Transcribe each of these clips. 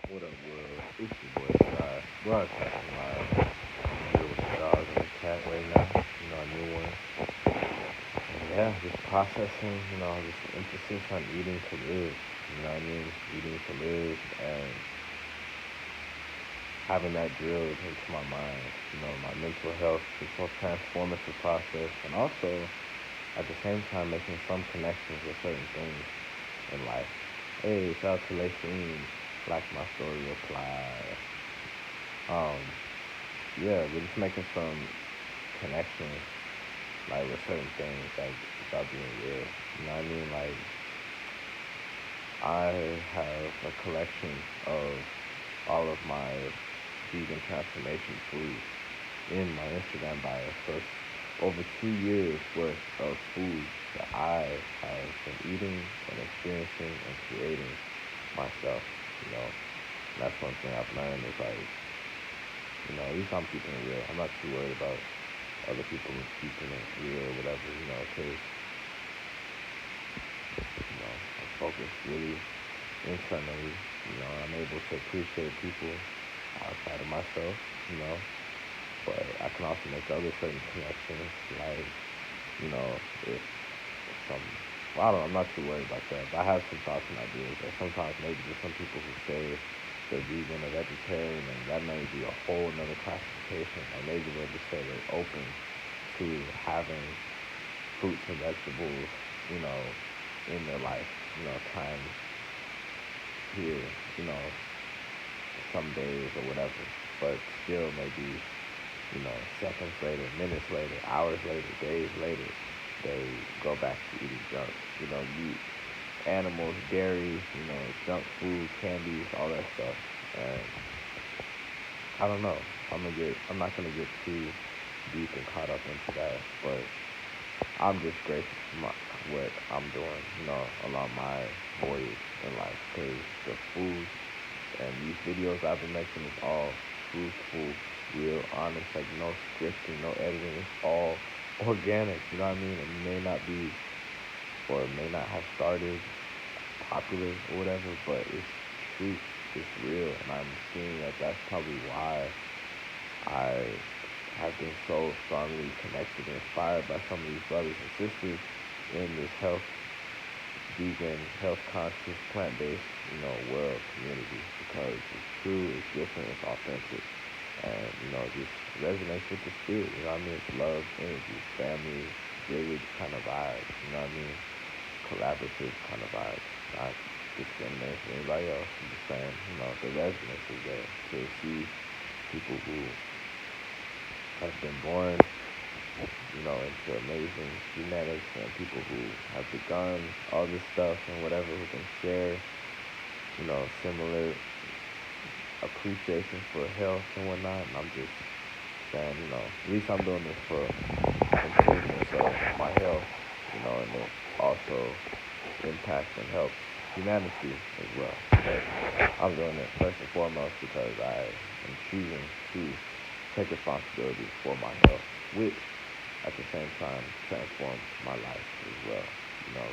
What up, world? It's your boy Sky, broadcasting live. I'm here with the dog and the cat right now. A new one. And yeah, just processing, just emphasis on eating to live. You know what I mean? Eating to live and having that drilled into my mind. My mental health, it's a transformative process. And also, at the same time, making some connections with certain things in life. Hey, shout out to Lacine, like my story apply. Um, yeah, we're just making some connections, like with certain things, like without being real. You know what I mean? Like I have a collection of all of my vegan transformation foods in my Instagram bio. So it's over 2 years worth of food that I have been eating and experiencing and creating myself. You know, and that's one thing I've learned is like, at least I'm keeping it real. I'm not too worried about other people keeping it real or whatever, because, I'm focused really internally. I'm able to appreciate people outside of myself, you know, but I can also make other certain connections, like, you know, if some, well, I don't know, I'm not too worried about that, but I have some thoughts and ideas that sometimes maybe there's some people who say they're vegan or vegetarian, and that may be a whole another classification, or maybe they'll just say they're open to having fruits and vegetables, you know, in their life, time here, you know, some days or whatever, but still maybe, seconds later, minutes later, hours later, days later, they go back to eating junk. Meat, animals, dairy, junk food, candies, all that stuff. And I don't know. I'm not gonna get too deep and caught up into that, but I'm just grateful for what I'm doing, along my voyage in life, because the food and these videos I've been making is all truthful, real, honest, like no scripting, no editing. It's all organic, you know what I mean? It may not be, or it may not have started popular or whatever, but it's truth, it's real, and I'm seeing that that's probably why I have been so strongly connected and inspired by some of these brothers and sisters in this vegan, health conscious, plant based, world community, because it's true, it's different, it's authentic, and it just resonates with the spirit. You know what I mean? It's love, energy, family, village kind of vibes. You know what I mean? Collaborative kind of vibes. Not discriminating for anybody else. I'm just saying, the resonance is there to see people who have been born, into amazing genetics, and people who have begun all this stuff and whatever, who can share, similar appreciation for health and whatnot. And I'm just saying, at least I'm doing this for improvements of my health, and it also impacts and helps humanity as well. But I'm doing it first and foremost because I am choosing to take responsibility for my health, which at the same time transforms my life as well,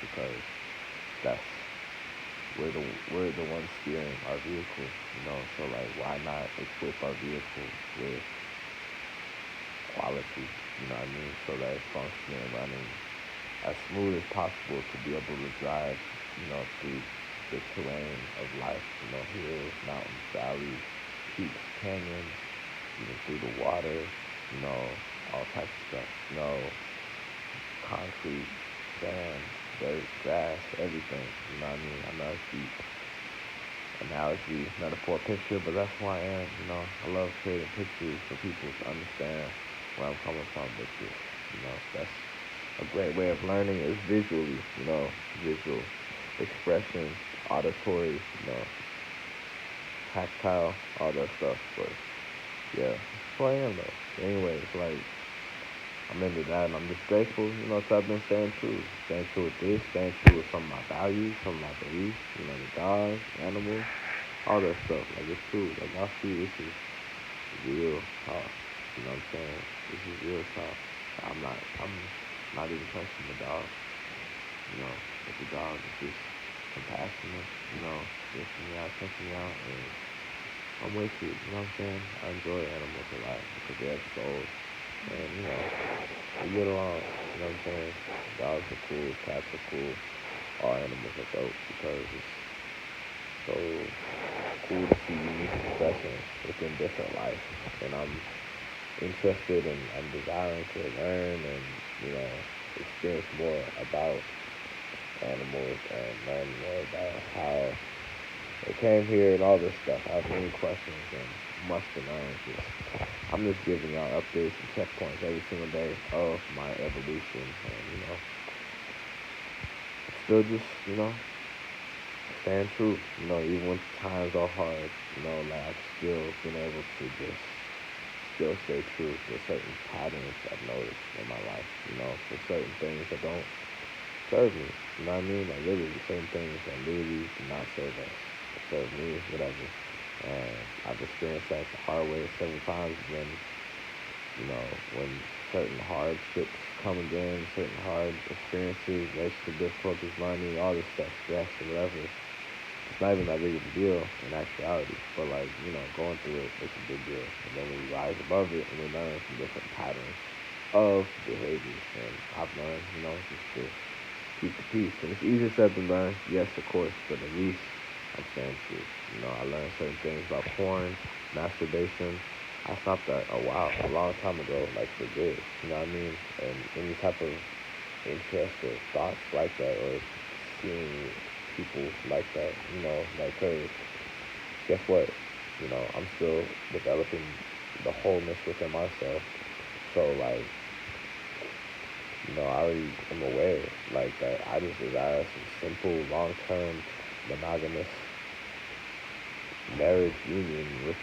because that's we're the ones steering our vehicle, so like why not equip our vehicle with quality, you know what I mean, so that it's functioning, running as smooth as possible to be able to drive, through the terrain of life, hills, mountains, valleys, peaks, canyons, even through the water, all types of stuff, concrete, sand, dirt, grass, everything, you know what I mean? I know it's deep analogy, metaphor, picture, but that's who I am, I love creating pictures for people to understand where I'm coming from with this, that's a great way of learning is visually, visual expression, auditory, tactile, all that stuff, but yeah, that's who I am though. Anyways, like, I'm into that, and I'm just grateful, so I've been staying true with this, staying true with some of my values, some of my beliefs, the dogs, animals, all that stuff. Like, it's true. Like, y'all see, this is real talk. You know what I'm saying? This is real talk. I'm not even touching the dog. But the dog is just compassionate, checking me out, and I'm with you. You know what I'm saying? I enjoy animals a lot because they have souls. And, we get along. You know what I'm saying? Dogs are cool. Cats are cool. All animals are dope because it's so cool to see unique expressions within different life. And I'm interested and I'm desiring to learn and, you know, experience more about animals and learn more about how they came here and all this stuff. I have many questions and much to learn. I'm just giving y'all updates and checkpoints every single day of my evolution and, still just, staying true. Even when times are hard, like I've still been able to just still stay true to certain patterns I've noticed in my life, for certain things that don't serve me. You know what I mean? Like literally certain things that literally do not serve us. Serve me, whatever. And I've experienced that the hard way several times when certain hardships come again, certain hard experiences, relationship difficulties, money, all this stuff, stress or whatever. It's not even that big of a deal in actuality. But like, going through it, it's a big deal. And then we rise above it and we learn from different patterns of behaviors. And I've learned, just to keep the peace. And it's easier said than done, yes, of course, but at least I'm staying true. I learned certain things about porn, masturbation. I stopped that a long time ago, like for good. You know what I mean? And any type of interest or thoughts like that, or seeing people like that, like, hey, guess what? I'm still developing the wholeness within myself. So, like, I already am aware, like, that I just desire some simple, long-term, monogamous marriage union with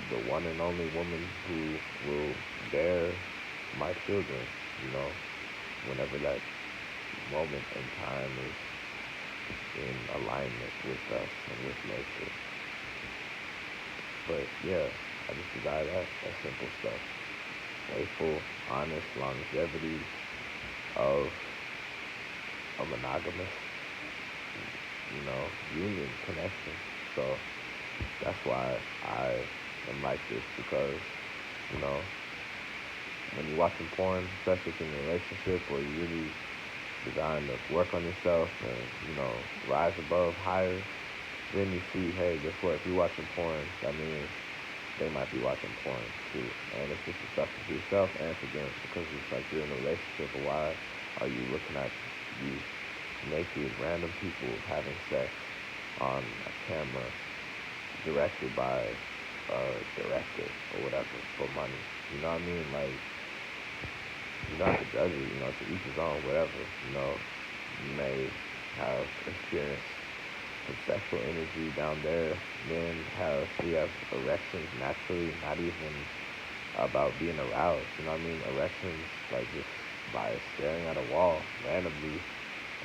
the one and only woman who will bear my children, whenever that moment in time is in alignment with us and with nature. But yeah, I just desire that simple stuff. Faithful, honest longevity of a monogamous, union connection. So that's why I am like this because, you know, when you're watching porn, especially if you're in a relationship or you really desiring to work on yourself and, rise above higher, then you see, hey, guess what? If you're watching porn, that means they might be watching porn too. And it's disrespectful to yourself and for them because it's like you're in a relationship. But why are you looking at these naked, random people having sex on a camera directed by a director or whatever for money? You know what I mean? Like, you don't have to judge it, to each his own, whatever. You may have experienced some sexual energy down there. We have erections naturally, not even about being aroused. You know what I mean? Erections, like just by staring at a wall randomly,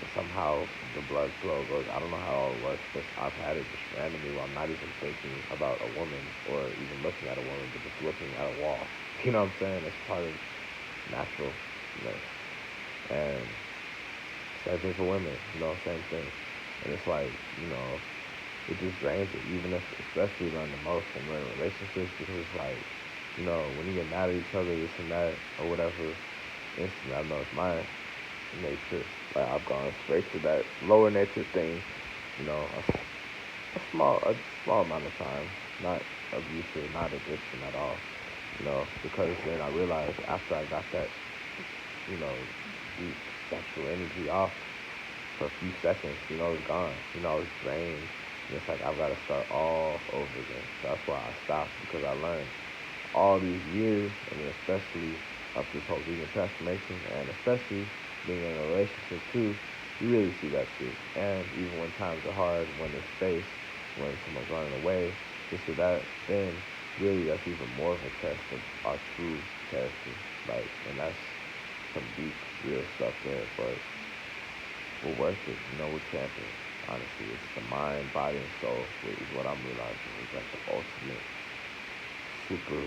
and somehow the blood flow goes. I don't know how it all works, but I've had it just randomly while I'm not even thinking about a woman or even looking at a woman, but just looking at a wall. You know what I'm saying? It's part of naturalness. And same thing for women, same thing. And it's like, it just drains it, even if, especially learn the most when we're in relationships, because it's like, when you get mad at each other, this and that, or whatever, instantly, I know it's my nature. Like, I've gone straight to that lower nature thing, a small amount of time, not abusive, not addiction at all, because then I realized after I got that, deep sexual energy off for a few seconds, it's gone, it's drained. And it's like I've got to start all over again. So that's why I stopped because I learned all these years, and especially up this whole vegan transformation, and especially being in a relationship too, you really see that too. And even when times are hard, when there's space, when someone's running away, this or that, then really that's even more of a test of our true character. Like, and that's some deep, real stuff there, but we're worth it. We're champions. Honestly, it's the mind, body, and soul is what I'm realizing is like the ultimate super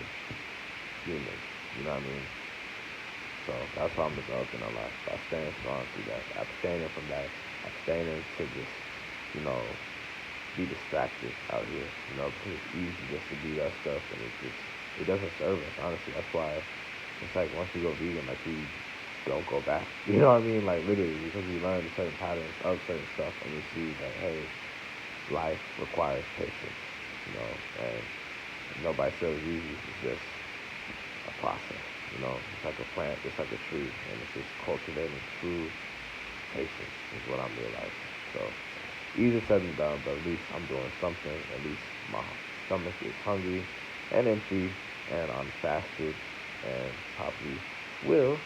human. You know what I mean? So that's why I'm developing a lot. By staying strong through that, abstaining from that, abstaining to just, you know, be distracted out here, because it's easy just to do that stuff, and it doesn't serve us, honestly. That's why it's like once you go vegan, like you don't go back. You know what I mean? Like literally, because you learn certain patterns of certain stuff, and you see that hey, life requires patience, and nobody says it's easy. It's just a process. It's like a plant, it's like a tree, and it's just cultivating true patience is what I'm realizing. So easier said than done, but at least I'm doing something. At least my stomach is hungry and empty, and I'm fasted, and probably will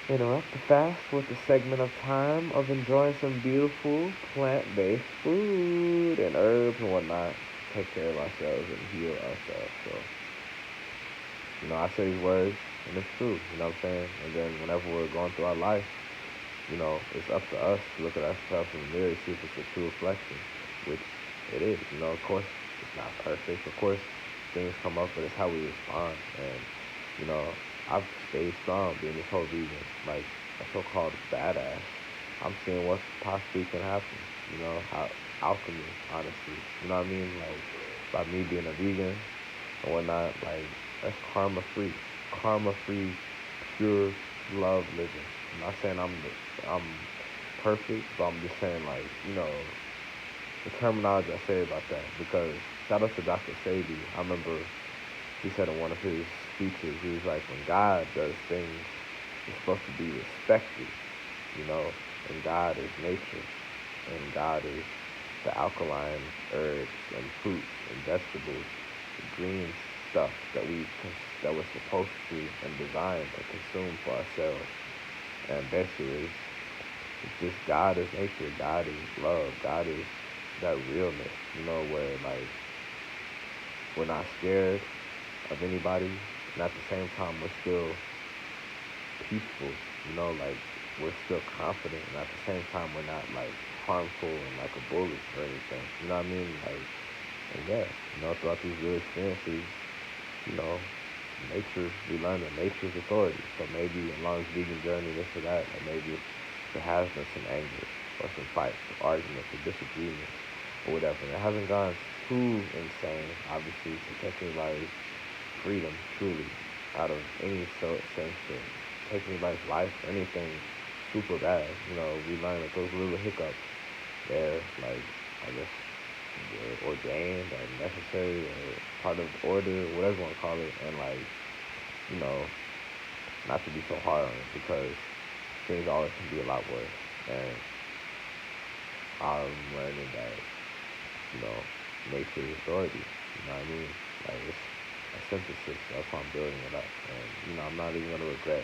interrupt the fast with a segment of time of enjoying some beautiful plant-based food and herbs and whatnot. Take care of ourselves and heal ourselves. So, I say these words, and it's true. You know what I'm saying? And then whenever we're going through our life, it's up to us to look at ourselves in the mirror and see if it's a true reflection, which it is. Of course, it's not perfect. Of course, things come up, but it's how we respond. And, I've stayed strong being this whole vegan, like a so-called badass. I'm seeing what possibly can happen, how alchemy, honestly. You know what I mean? Like, by me being a vegan and whatnot, like, that's karma-free. Karma-free, pure love living. I'm not saying I'm perfect, but I'm just saying like, the terminology I say about that, because shout out to Dr. Sebi. I remember he said in one of his speeches, he was like, when God does things, it's supposed to be respected, and God is nature, and God is the alkaline herbs and fruits and vegetables, the green stuff that we're supposed to and designed to consume for ourselves. And basically, it's just God is nature, God is love, God is that realness, where like we're not scared of anybody, and at the same time we're still peaceful, like we're still confident, and at the same time we're not like harmful and like a bully or anything. You know what I mean? Like, and yeah, throughout these real experiences, you know, nature, we learn that nature's authority. So maybe along this vegan journey, this or that, or maybe there has been some anger or some fights or arguments or disagreements or whatever. And it hasn't gone too insane, obviously, to take anybody's freedom truly out of any sense of taking anybody's life or anything super bad. We learn that those little hiccups, they're like, I guess, they're ordained or necessary or part of order, whatever you want to call it, and like, not to be so hard on it, because things always can be a lot worse. And I'm learning that, nature is authority. You know what I mean? Like, it's a synthesis. That's why I'm building it up. And, I'm not even going to regret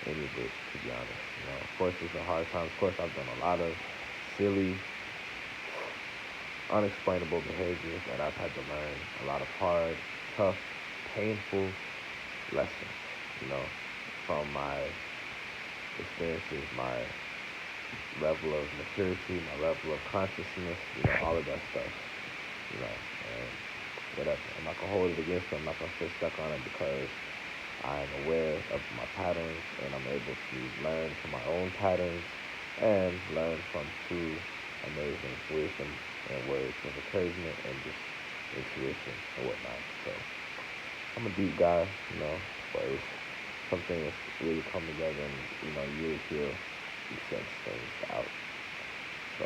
any of it, to be honest. Of course, it's a hard time. Of course, I've done a lot of silly, unexplainable behaviors that I've had to learn. A lot of hard, tough, painful lessons, from my experiences, my level of maturity, my level of consciousness, all of that stuff, and whatever. I'm not going to hold it against them. I'm not going to stay stuck on it, because I'm aware of my patterns, and I'm able to learn from my own patterns and learn from true, amazing wisdom and words of encouragement and just intuition and whatnot. So I'm a deep guy, but it's something that's really come together, and you really feel these such things out. So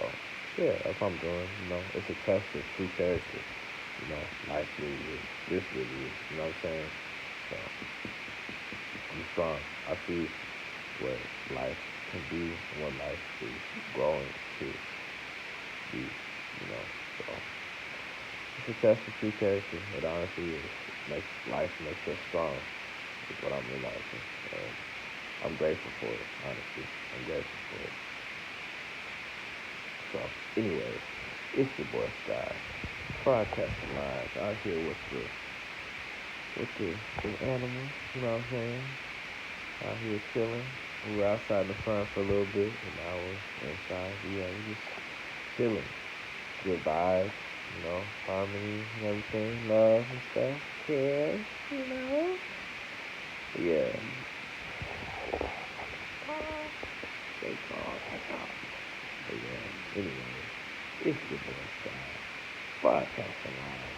yeah, that's what I'm doing. It's a test of true character. Life really is. This really is. You know what I'm saying? So I'm strong. I see what life can be and what life is growing to be. So it's a test of true character. It honestly is. Life makes us strong. Is what I'm realizing. And I'm grateful for it, honestly. I'm grateful for it. So, anyways, it's your boy Sky, broadcasting live out here with the animals, you know what I'm saying? Out here chilling. We were outside in the sun for a little bit, and now we're inside. Yeah, we just chilling. Good vibes, harmony and everything, love and stuff, care, Yeah. Stay calm, that's all. But yeah, anyway, it's your boy Sky. Broadcasting live.